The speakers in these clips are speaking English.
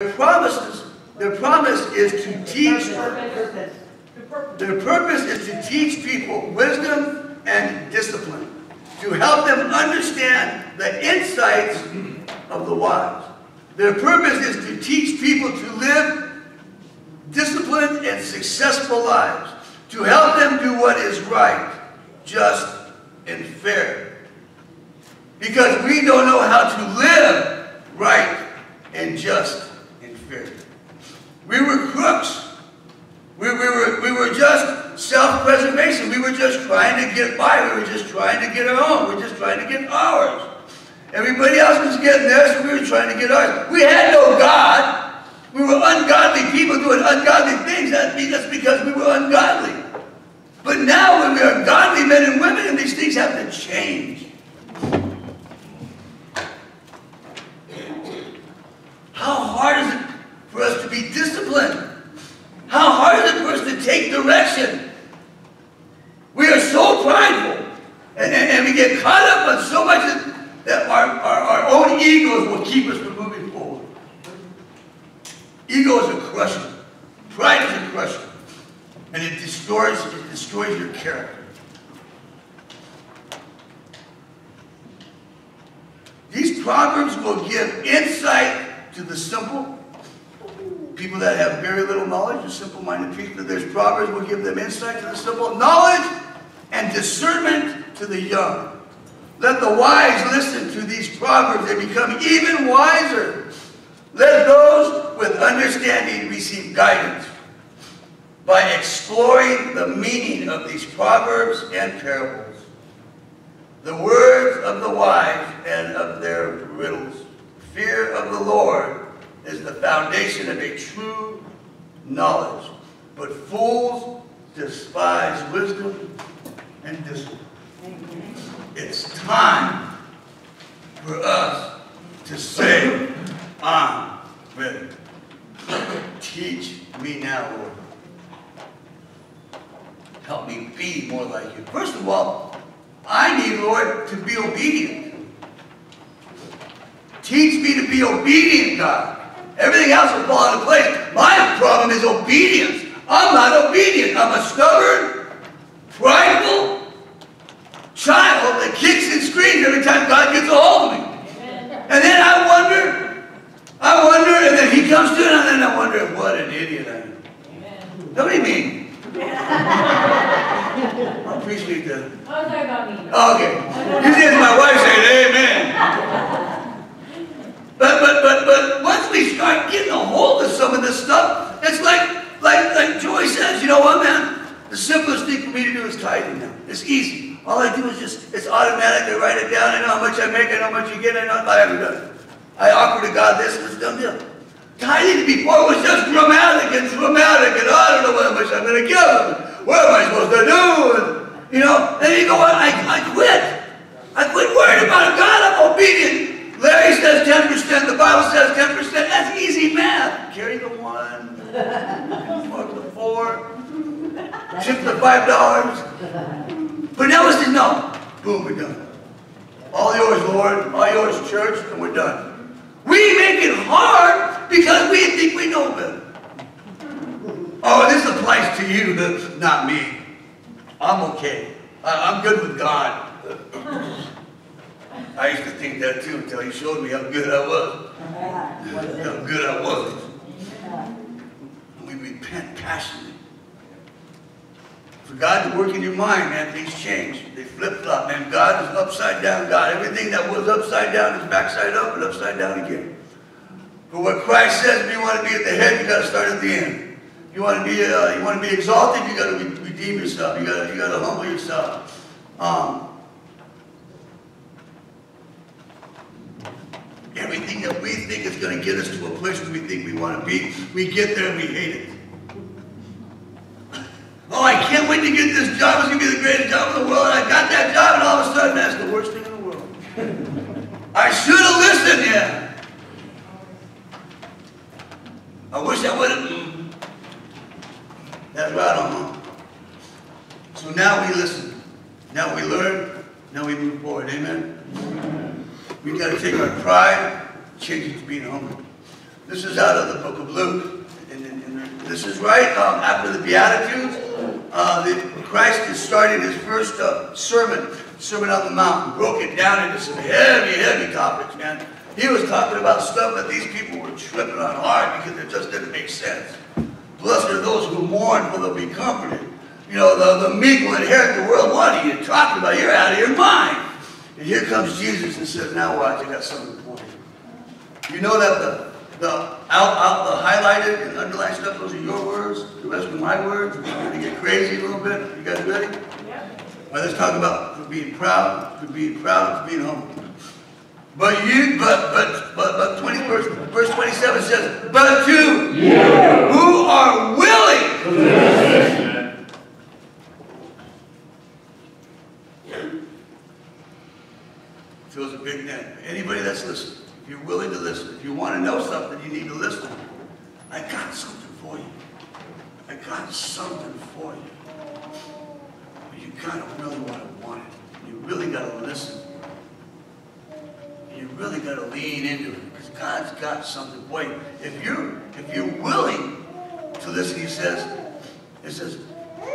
Their promise is to teach. Their purpose is to teach people wisdom and discipline, to help them understand the insights of the wise. Their purpose is to teach people to live disciplined and successful lives, to help them do what is right, just, and fair. Because we don't know how to live right and just and fair. We were crooks. We were just self-preservation. We were just trying to get by. We were just trying to get our own. We were just trying to get ours. Everybody else was getting theirs, so we were trying to get ours. We had no God. We were ungodly people doing ungodly things. That's because we were ungodly. But now when we are godly men and women, and these things have to change. How hard is it for us to be disciplined? How hard is it for us to take direction? We are so prideful, and we get caught up on so much that our own egos will keep us from moving forward. Ego is a crusher. Pride is a crusher. And it destroys your character. These proverbs will give insight to the simple. People that have very little knowledge, the simple-minded people. There's proverbs will give them insight to the simple, knowledge and discernment to the young. Let the wise listen to these proverbs and become even wiser. Let those with understanding receive guidance by exploring the meaning of these proverbs and parables, the words of the wise and of their riddles. Fear of the Lord is the foundation of a true knowledge, but fools despise wisdom and discipline. It's time for us to say, I'm ready. Teach me now, Lord. Help me be more like you. First of all, I need, Lord, to be obedient. Teach me to be obedient, God. Everything else will fall into place. My problem is obedience. I'm not obedient. I'm a stubborn, prideful child that kicks and screams every time God gets a hold of me. And then I wonder, and then he comes to it, and then I wonder, what an idiot I am. What do you mean? I appreciate that. Okay. Usually it's my wife saying, amen. But once we start getting a hold of some of this stuff, it's like Joy says, you know what, man? The simplest thing for me to do is tithing now. It's easy. All I do is it's automatic. I write it down. I know how much I make. I know how much you get. I haven't done it. I offer to God this and it's done deal. Tithing before was just dramatic, and I don't know how much I'm going to give them. What am I supposed to do? And, you know, and you go, I quit. I quit worrying about it. God, I'm obedient. Larry says 10%, the Bible says 10%. That's easy math. Carry the 1, mark the 4, chip the $5. But now it's no. Boom, we're done. All yours, Lord. All yours, church, and we're done. We make it hard because we think we know better. Oh, this applies to you, not me. I'm okay. I'm good with God. I used to think that too until he showed me how good I was. How good I wasn't. We repent passionately. For God to work in your mind, man, things change. They flip-flop, man. God is upside down God. Everything that was upside down is backside up and upside down again. For what Christ says, if you want to be at the head, you got to start at the end. You want to be exalted, you got to redeem yourself. You got to humble yourself. Everything that we think is going to get us to a place where we think we want to be, we get there and we hate it. Oh, I can't wait to get this job. It's going to be the greatest job in the world. And I got that job, and all of a sudden, that's the worst thing in the world. I should have listened, yeah. I wish I would have. That's right, I don't know. So now we listen. Now we learn. Now we move forward. Amen? We've got to take our pride, change it to being humble. This is out of the book of Luke. And this is right after the Beatitudes. Christ is starting his first Sermon on the Mount. Broke it down into some heavy topics, man. He was talking about stuff that these people were tripping on hard because it just didn't make sense. Blessed are those who mourn, for they'll be comforted. You know, the meek will inherit the world. What are you talking about? You're out of your mind. And here comes Jesus and says, now watch, I got something for you. You know that the highlighted and underlined stuff, those are your words. The rest are my words. We're going to get crazy a little bit. You guys ready? Yeah. Well, let's talk about being proud, to being humble. But 20, verse 27 says, but to you who are willing to listen. Feels a big net. Anybody that's listening, if you're willing to listen, if you want to know something, you need to listen. I got something for you. I got something for you. But you gotta really want it. You really gotta listen. You really got to lean into it because God's got something for you. If you're willing to listen, it says,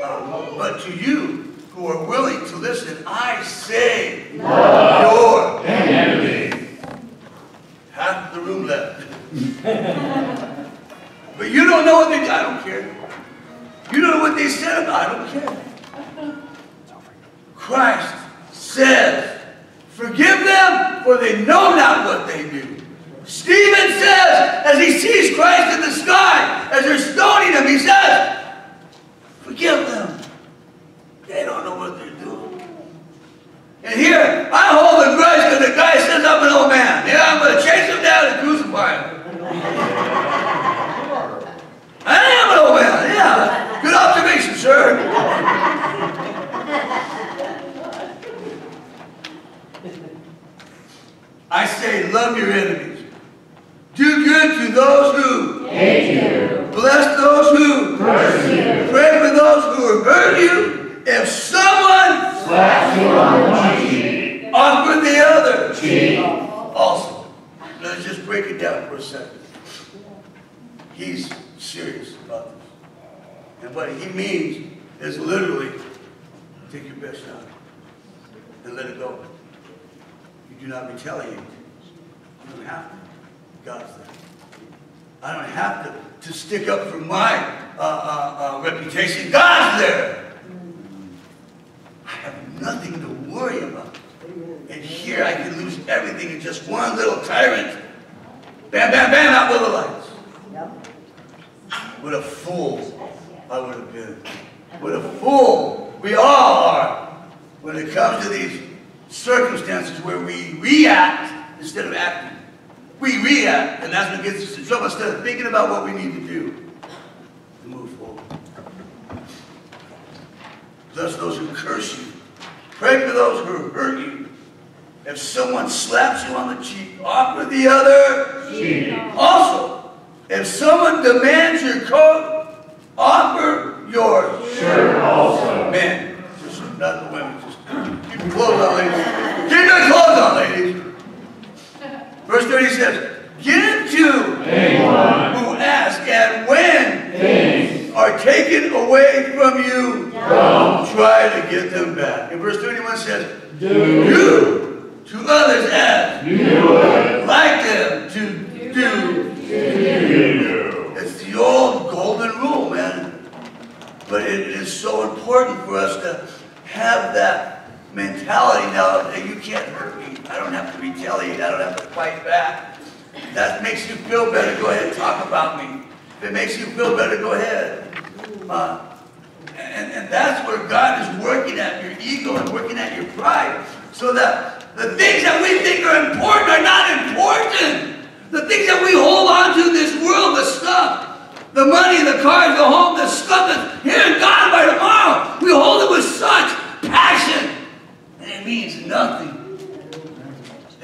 but to you who are willing to listen, I say, love your enemy. Half the room left. But you don't know what they did. I don't care. You don't know what they said about it. I don't care. Christ says, forgive them, for they know not what they do. Stephen says, as he sees Christ in the sky, as they're stoning him, he says, forgive them. They don't know what they're doing. And here, I hold the grudge because the guy says I'm an old man. Yeah, I'm going to chase him down and crucify him. I am an old man, yeah. Good observation, sir. I say, love your enemies. Do good to those who hate you. Bless those who curse you. Pray for those who have hurt you. If someone slaps you on one cheek, offer the other cheek also. Let's just break it down for a second. He's serious about this. And what he means is literally, take your best shot and let it go. You do not retaliate. You don't have to. God's there. I don't have to stick up for my reputation. God's there. I have nothing to worry about. And here I can lose everything in just one little tyrant. Bam, bam, bam, out go the lights. What a fool I would have been. What a fool we all are when it comes to these circumstances where we react instead of acting. We react, and that's what gets us in trouble instead of thinking about what we need to do to move forward. Bless those who curse you. Pray for those who hurt you. If someone slaps you on the cheek, offer the other cheek. Also, if someone demands your coat, offer your shirt also. Men, just not the women. Just keep your clothes on, ladies. Keep your clothes on, ladies. Verse 30 says, give to anyone who asks, and when things are taken away from you, don't try to get them back. And verse 31 says, do to others as you would like them to do to you. It's the old golden rule, man. But it is so important for us to have that mentality now that you can't hurt me. I don't have to retaliate. I don't have to fight back. That makes you feel better. Go ahead and talk about me. If it makes you feel better, go ahead. And that's where God is working at your ego and working at your pride. So that the things that we think are important are not important. The things that we hold on to in this world, the stuff, the money, the cars, the home, the stuff that's here and gone by tomorrow, we hold it with such passion. And it means nothing.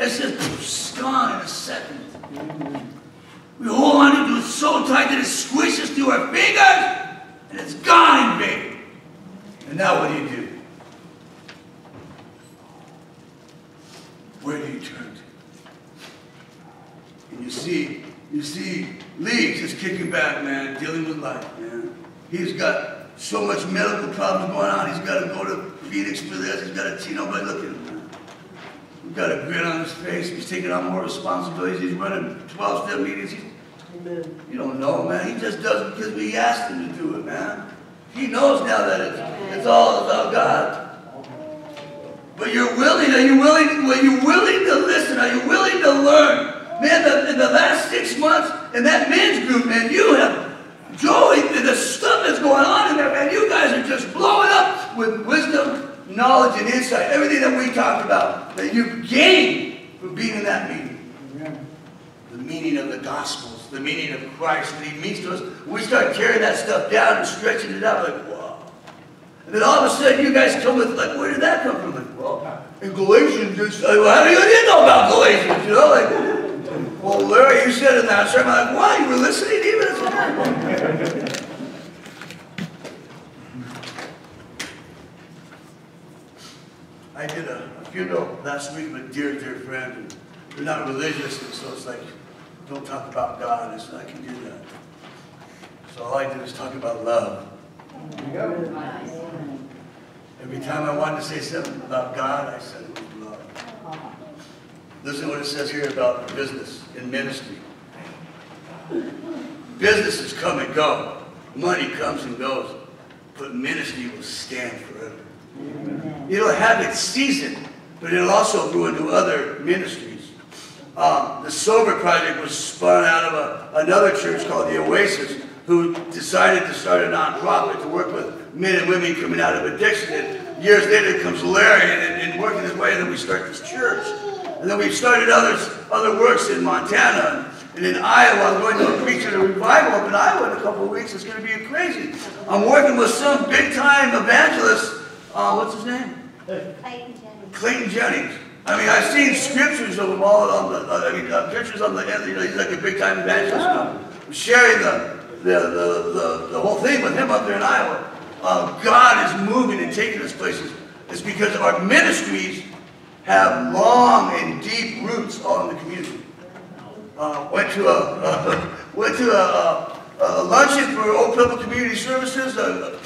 It's just gone in a second. We hold on to it so tight that it squishes through our fingers, and it's gone in vain. And now what do? Where do you turn to? And you see kicking back, man, dealing with life, man. He's got so much medical problems going on. He's got to go to Phoenix for this. He's got to, you know, but look at him, man. He's got a grin on his face. He's taking on more responsibilities. He's running 12-step meetings. Amen. You don't know, man. He just does it because we asked him to do it, man. He knows now that it's all about God. But you're willing, are you willing to listen? Are you willing to learn? Man, in the last 6 months, in that men's group, man, you have Joey, the stuff that's going on in there, man, you guys are just blowing up with wisdom, knowledge, and insight. Everything that we talked about, that you've gained from being in that meeting. Amen. The meaning of the Gospels, the meaning of Christ that He means to us. We start carrying that stuff down and stretching it out like, wow. And then all of a sudden, you guys come with, like, where did that come from? Like, well, in Galatians, it's like, well, how do you know about Galatians? You know, like, well, Larry, you said in that sermon, I'm like, wow, you were listening even as I did a funeral last week of a dear, dear friend, and they're not religious, and so it's like, don't talk about God. I said, I can do that. So all I did was talk about love. Every time I wanted to say something about God, I said it was love. Listen to what it says here about business and ministry. Businesses come and go. Money comes and goes. But ministry will stand forever. Amen. It'll have its season, but it'll also go into other ministries. The S.O.B.E.R project was spun out of another church called the Oasis, who decided to start a nonprofit to work with men and women coming out of addiction. And years later comes Larry and working his way, and then we start this church. And then we've started other works in Montana and in Iowa. I'm going to preach at a revival up in Iowa in a couple of weeks. It's going to be crazy. I'm working with some big-time evangelist. What's his name? Clayton Jennings. I mean, I've seen scriptures of him all on the, pictures on the end. You know, he's like a big-time evangelist. I'm sharing the whole thing with him up there in Iowa. God is moving and taking us places. It's because our ministries have long and deep roots all in the community. Went to a luncheon for Old People Community Services.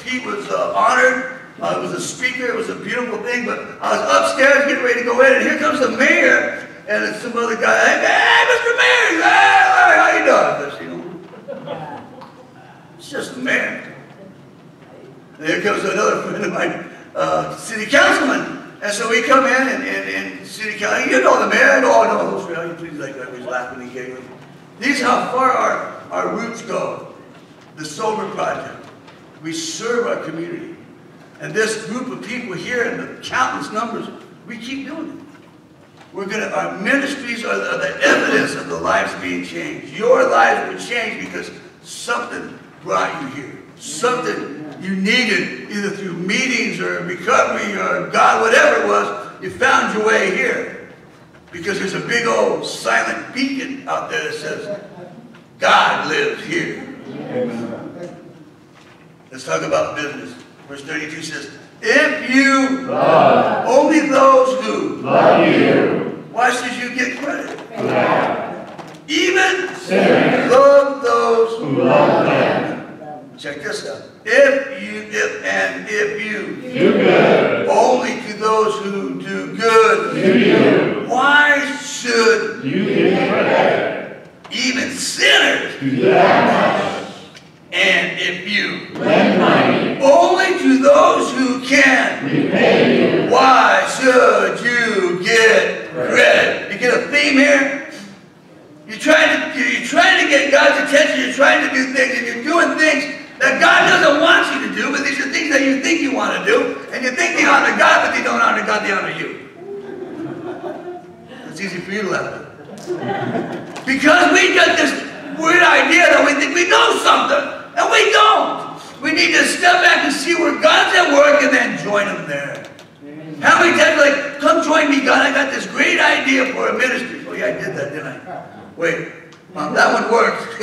Pete was honored. It was a speaker. It was a beautiful thing. But I was upstairs getting ready to go in, and here comes the mayor and it's some other guy. Hey, Mr. Mayor! Hey, how you doing? This, you know, it's just the mayor. And here comes another friend of mine, city councilman. And so we come in and city council, you know the mayor, I know those how you please like that, he's laughing and giggling. These are how far our roots go. The S.O.B.E.R project. We serve our community. And this group of people here and the countless numbers, we keep doing it. Our ministries are the evidence of the lives being changed. Your lives were changed because something brought you here. Something you needed, either through meetings or recovery or God, whatever it was, you found your way here. Because there's a big old silent beacon out there that says, God lives here. Amen. Let's talk about business. Verse 32 says, if you love only those who love you, why should you get credit? Yeah. Even sinners love those who love them. Check this out. If you do good only to those who do good to you, why should you get credit? Even sinners do that much. And if you lend money only to those who can repay you, why should you get credit? You get a theme here? You're trying to get God's attention. You're trying to do things, and you're doing things that God doesn't want you to do, but these are things that you think you want to do, and you think they honor God, but they don't honor God, they honor you. It's easy for you to laugh at. Because we got this weird idea that we think we know something. And we don't. We need to step back and see where God's at work and then join Him there. Amen. How many times like, come join me, God, I got this great idea for a ministry. Oh yeah, I did that, didn't I? Wait, that one worked.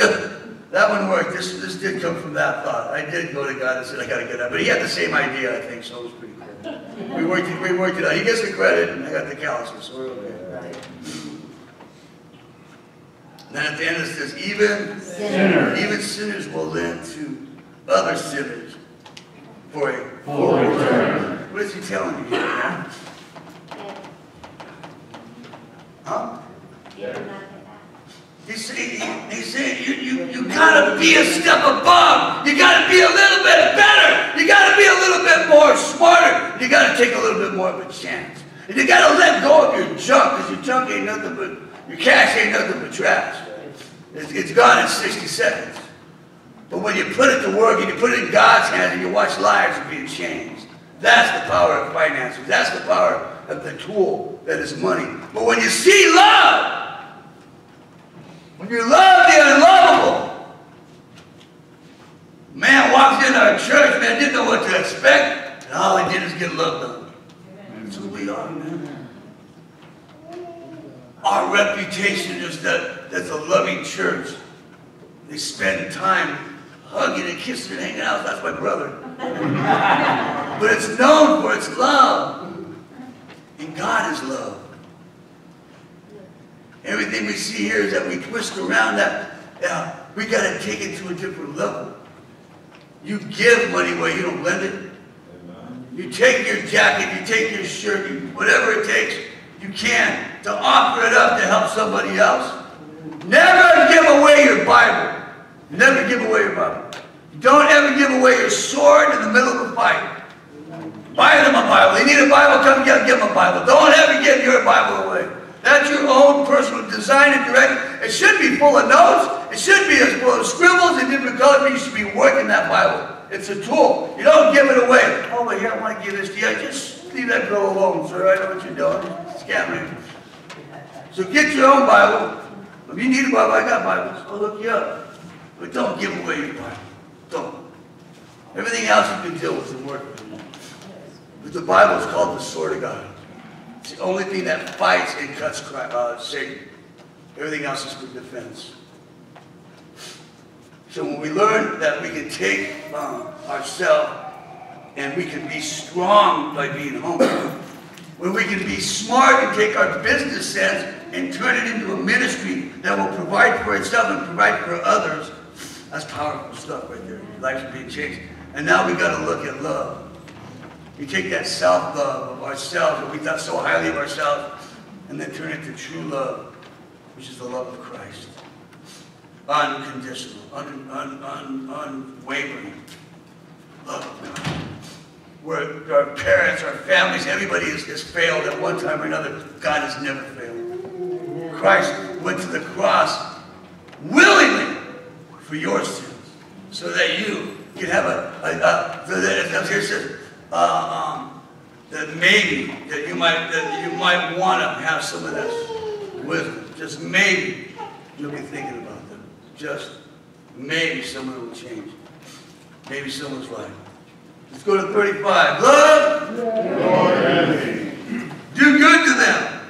That one worked. This did come from that thought. I did go to God and said, I got to get that. But he had the same idea, I think, so it was pretty cool. We worked it out. He gets the credit, and I got the calluses, so we're okay. Then at the end it says, even sinners will lend to other sinners for a full return. What is he telling you here, man? Huh? He's saying you gotta be a step above. You gotta be a little bit better. You gotta be a little bit more smarter. You gotta take a little bit more of a chance. And you gotta let go of your junk, because your junk ain't nothing but, your cash ain't nothing but trash. It's gone in 60 seconds. But when you put it to work and you put it in God's hands and you watch lives being changed, that's the power of finances. That's the power of the tool that is money. But when you see love, when you love the unlovable, man walks into our church, man, didn't know what to expect, and all he did is get love done. That's who we are, man. Our reputation is that that's a loving church. They spend time hugging and kissing and hanging out. That's my brother. But it's known for its love. And God is love. Everything we see here is that we twist around that. We got to take it to a different level. You give money away, you don't lend it. You take your jacket, you take your shirt, whatever it takes, you can, to offer it up to help somebody else. Never give away your Bible. Never give away your Bible. Don't ever give away your sword in the middle of a fight. Buy them a Bible. They need a Bible, come give them a Bible. Don't ever give your Bible away. That's your own personal design and direction. It should be full of notes. It should be full of scribbles and different colors, but you should be working that Bible. It's a tool. You don't give it away. Oh, but here, I want to give this to you. Just leave that girl alone, sir. I know what you're doing. Scamming. So get your own Bible. If you need a Bible, I got Bibles. I'll look you up. But don't give away your Bible. Don't. Everything else you can deal with and work with. But the Bible is called the Sword of God. It's the only thing that fights and cuts Satan. Everything else is for defense. So when we learn that we can take ourselves and we can be strong by being humble, when we can be smart and take our business sense and turn it into a ministry that will provide for itself and provide for others, that's powerful stuff right there. Lives are being changed. And now we got to look at love. We take that self-love of ourselves, that we thought so highly of ourselves, and then turn it to true love, which is the love of Christ. Unconditional, unwavering love of God. Where our parents, our families, everybody has failed at one time or another. God has never failed. Christ went to the cross willingly for your sins, so that you can have here says, that maybe that you might want to have some of this wisdom. Just maybe you'll be thinking about them. Just maybe someone will change. Maybe someone's life. Let's go to 35. Love your enemies. Do good to them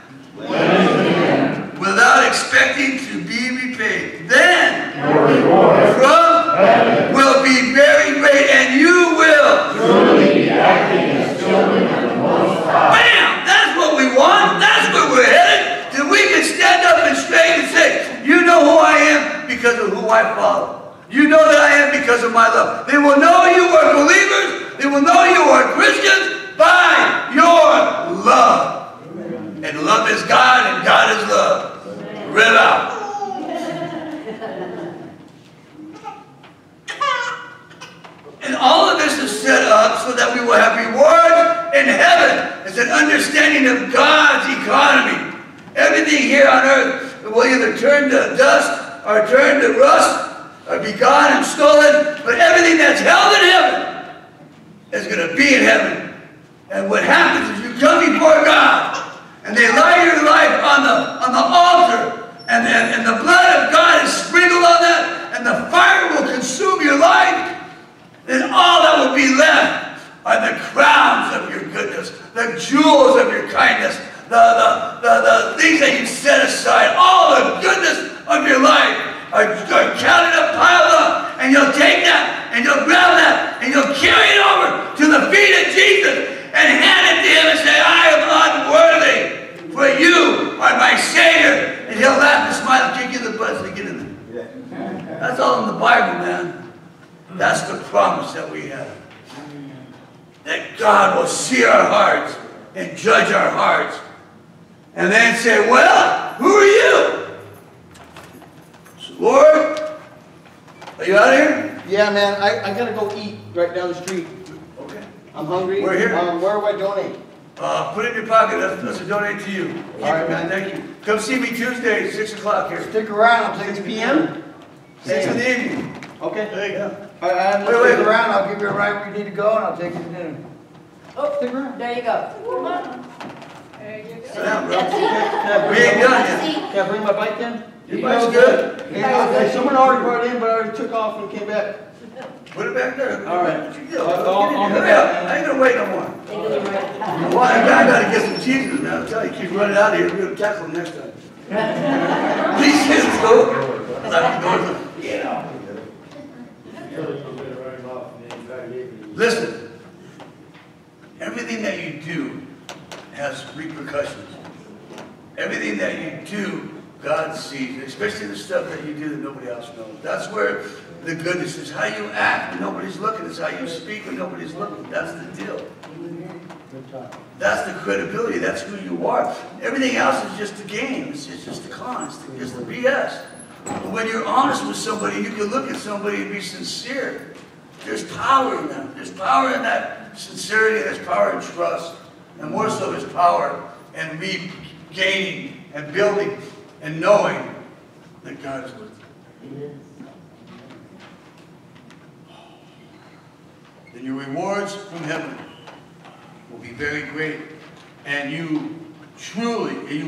without expecting to be repaid. Then your reward from heaven will be very great, and you will truly be acting as children of the Most High. Bam! That's what we want. That's where we're headed. That we can stand up and straight and say, you know who I am because of who I follow. You know that I am because of my love. They will know you are believers. They will know you are Christians by your love. Amen. And love is God, and God is love. Amen. Read out. And all of this is set up so that we will have rewards in heaven. It's an understanding of God's economy. Everything here on earth will either turn to dust or turn to rust or be gone and stolen, but everything that's held in heaven is going to be in heaven. And what happens is you come before God, and they lay your life on the altar, and the blood of God is sprinkled on that, and the fire will consume your life. Then all that will be left are the crowns of your goodness, the jewels of your kindness, the things that you set aside, all the goodness of your life. Are counted up, piled up, and you'll take that, and you'll grab that, and you'll carry it over to the feet of Jesus, and hand it to him and say, I am unworthy, for you are my Savior. And he'll laugh and smile and kick you in the butt and give That's the promise that we have. That God will see our hearts and judge our hearts. And then say, well, who are you? So, Lord, are you out of here? Yeah, man, I gotta go eat right down the street. Okay. I'm hungry. We're here. Where do I donate? Put it in your pocket. That's a donate to you. Keep All right, it, man. Thank you. Come see me Tuesday, 6 o'clock here. Stick around. 6 p.m.? 6 in the evening. Okay. There you go. All right, Wait. stick around. I'll give you a ride where you need to go, and I'll take you to dinner. Oh, stick around. There you go. There you go. Sit down, bro. That's We ain't done yet. Can I bring my bike in? Your bike's good. Someone already brought it in, but I already took off and came back. Put it back there. All right. What you do? I'll Hurry up. I ain't gonna wait no more. Well, I gotta get some cheeses, man. I'll tell you, keep running out of here. We're gonna tackle them next time. These kids go. Get out. Listen. Everything that you do has repercussions. Everything that you do, God sees, especially the stuff that you do that nobody else knows. That's where the goodness is. How you act when nobody's looking. It's how you speak when nobody's looking. That's the deal. That's the credibility. That's who you are. Everything else is just a game. It's just a con. It's just the BS. But when you're honest with somebody, you can look at somebody and be sincere. There's power in that. There's power in that sincerity. There's power in trust. And more so, there's power in regaining and building and knowing that God is with you. Then your rewards from heaven will be very great. And you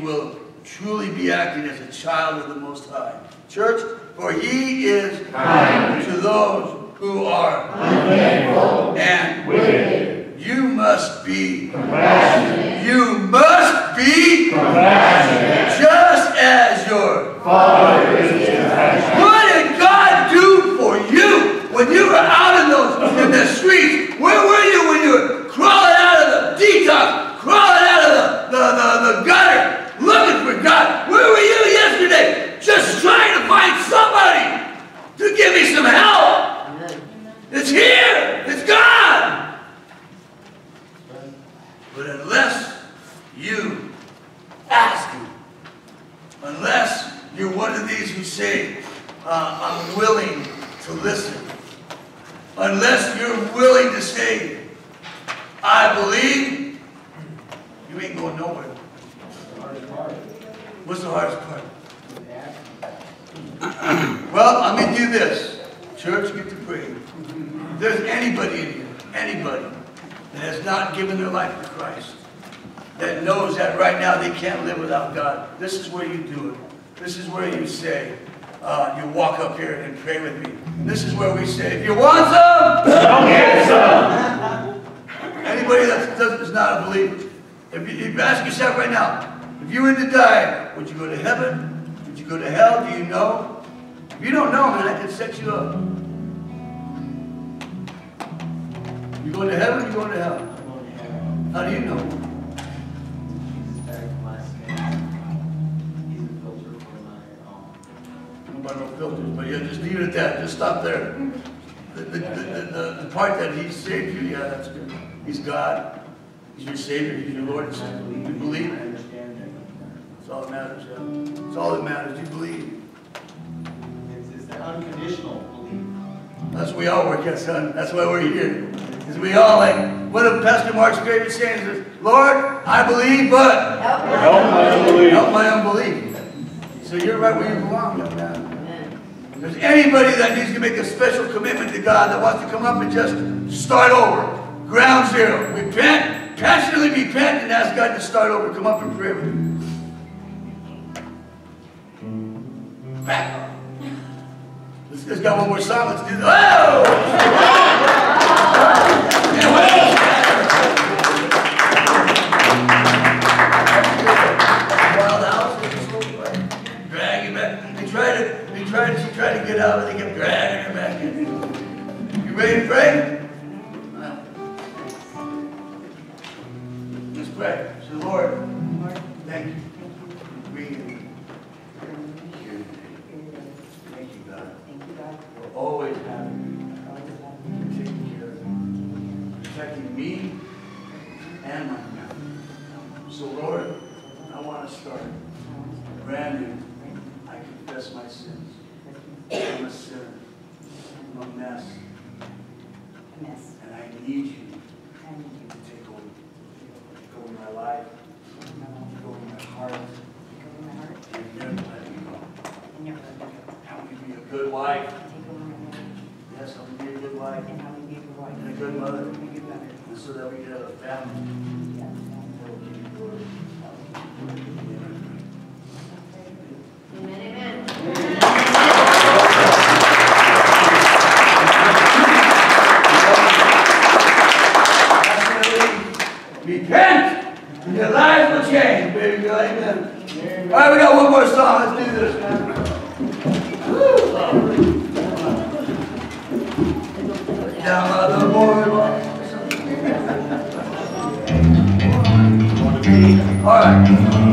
will truly be acting as a child of the Most High. Church, for He is kind to those who are ungrateful and wicked. You must be compassionate. You must be compassionate. Just as your Father is compassionate. What did God do for you when you were out in the streets? Where were you when you were crawling out of the detox, crawling out of the gutter, looking for God? Where were you yesterday? Just trying to find somebody to give me some help. It's here. It's God. But unless you ask Him, unless you're one of these who say, I'm willing to listen, unless you're willing to say, I believe, you ain't going nowhere. What's the hardest part? Well, I'm going to do this. Church, get to pray. If there's anybody in here, anybody, that has not given their life to Christ, that knows that right now they can't live without God, this is where you do it. This is where you say, you walk up here and pray with me. And this is where we say, if you want some, don't get some. Anybody that is not a believer, if you ask yourself right now, if you were to die, would you go to heaven? Would you go to hell? Do you know? If you don't know, man, I can set you up. You going to heaven or you going to hell? How do you know? Nobody no filters, but yeah, just leave it at that. Just stop there. The part that He saved you, yeah, that's good. He's God. He's your Savior. He's your Lord and Savior. You believe it. That's all that matters, yeah. That's all that matters. You believe. It's the unconditional belief. That's what we all work at, son. That's why we're here. Because we all, like, one of Pastor Mark's favorite sayings is, Lord, I believe, but help my unbelief. Help my unbelief. So you're right where you belong, young man. If there's anybody that needs to make a special commitment to God that wants to come up and just start over, ground zero, repent, passionately repent, and ask God to start over. Come up and pray with me. Back up. Let's got one more song. Let's do that. Wild house. Drag him back. She tried to get out, but they kept dragging her back in. You ready to pray? Let's pray. So, Lord, thank you. Thank you, God. We're always happy. me and my family. So Lord, I want to start brand new. I confess my sins. I'm a sinner. I'm a mess. And I need you to take over. Take over my life. Take over my heart. And never let me go. Help me be a good wife. Yes, help me be a good wife. And a good mother. And so that we can have a family. That will give you glory. Amen. Repent, and your lives will change, baby girl. Amen. All right, we got one more song. Let's do this. Down on the boardwalk. All right.